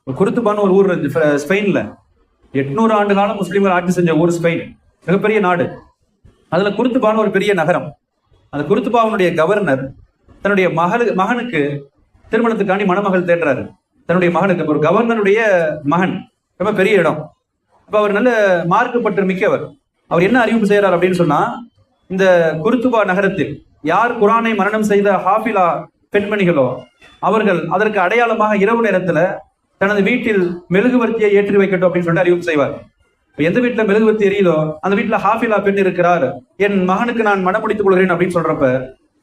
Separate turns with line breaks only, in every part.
குருத்துபான்னு ஒரு ஊர் இருந்துச்சு ஸ்பெயின்ல. 800 ஆண்டு காலம் முஸ்லீம்கள் ஆட்சி செஞ்ச ஊர் ஸ்பெயின், மிகப்பெரிய நாடு. அதுல குருத்துபான்னு ஒரு பெரிய நகரம். அந்த குருத்துபாவுடைய கவர்னர் தன்னுடைய மகனுக்கு திருமணத்துக்காண்டி மணமகள் தேடுறாரு. தன்னுடைய மகனுக்கு, ஒரு கவர்னருடைய மகன், ரொம்ப பெரிய இடம். அப்ப அவர் நல்ல மார்க்கப்பற்று மிக்கவர். அவர் என்ன அறிவிப்பு செய்யறார் அப்படின்னு சொன்னா, இந்த குருத்துபா நகரத்தில் யார் குரானை மரணம் செய்த ஹாஃபிலா பெண்மணிகளோ அவர்கள் அதற்கு அடையாளமாக இரவு நேரத்துல தனது வீட்டில் மெழுகுவர்த்தியை ஏற்றி வைக்கட்டும் அப்படின்னு சொல்லிட்டு அறிவிப்பு செய்வார். எந்த வீட்டுல மெழுகுவர்த்தி எரியுதோ அந்த வீட்டுல ஹாஃபிலா பெண் இருக்கிறார், என் மகனுக்கு நான் மனம் முடித்துக் கொள்கிறேன் அப்படின்னு சொல்றப்ப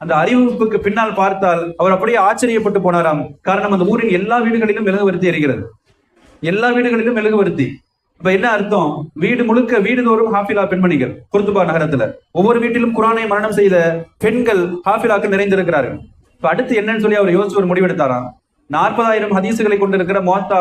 அந்த அறிவிப்புக்கு பின்னால் பார்த்தால் அவர் அப்படியே ஆச்சரியப்பட்டு போனாராம். காரணம், அந்த ஊரின் எல்லா வீடுகளிலும் மெழுகுவர்த்தி எரிகிறது, எல்லா வீடுகளிலும் மெழுகுவர்த்தி. இப்ப என்ன அர்த்தம்? வீடு முழுக்க வீடுதோறும் ஹாஃபிலா பெண்மணிகள். குர்துபா நகரத்துல ஒவ்வொரு வீட்டிலும் குரானை மரணம் செய்த பெண்கள் ஹாஃபிலாக்கள் நிறைந்திருக்கிறார்கள். இப்ப அடுத்து என்னன்னு சொல்லி அவர் யோசிச்சு ஒரு முடிவெடுத்தாராம். 40,000 ஹதீசுகளை கொண்டிருக்கிற முவத்தா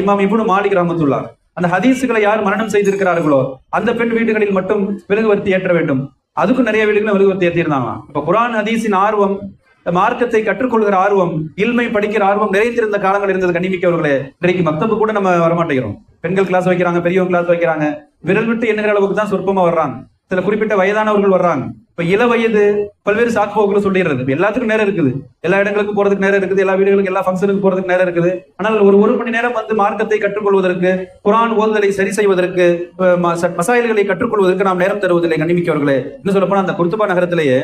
இமாம் இப்னு மாலிக் ரஹ்மத்துல்லாஹ், அந்த ஹதீசுகளை யார் மரணம் செய்திருக்கிறார்களோ அந்த பெண் வீடுகளில் மட்டும் மெழுகுவர்த்தி ஏற்ற வேண்டும். அதுக்கும் நிறைய வீடுகளும் மெழுகுவர்த்தி ஏற்றிருந்தாங்க. இப்ப குரான் ஹதீஸின் ஆர்வம், மார்க்கத்தை கற்றுக்கொள்கிற ஆர்வம், இல்மை படிக்கிற ஆர்வம் நிறைந்திருந்த காலங்கள் இருந்தது. கண்ணிமிக்கவர்களே, இன்றைக்கு மக்தபு கூட நம்ம வரமாட்டேங்கிறோம். பெண்கள் கிளாஸ் வைக்கிறாங்க, பெரியவங்க கிளாஸ் வைக்கிறாங்க, விரல் விட்டு எண்ணுகிற அளவுக்கு தான் சொற்பமா வர்றாங்க. சில குறிப்பிட்ட வயதானவர்கள் வர்றாங்க. இப்ப இள வயது பல்வேறு சாக்குபோக்குகளும் சொல்லிடுறது. எல்லாத்துக்கும் நேரம் இருக்குது, எல்லா இடங்களுக்கும் போறதுக்கு நேரம் இருக்குது, எல்லா வீடுகளுக்கும் எல்லா ஃபங்க்ஷனுக்கு போறதுக்கு நேரம் இருக்குது. ஆனால் ஒரு மணி நேரம் வந்து மார்க்கத்தை கற்றுக்கொள்வதற்கு, குரான் ஓதுதலை சரி செய்வதற்கு, மசாயில்களை கற்றுக்கொள்வதற்கு நாம் நேரம் தருவதில்லை. கண்ணிமிக்கவர்களே, இன்னும் சொல்ல போனா அந்த குர்துபா நகரத்திலேயே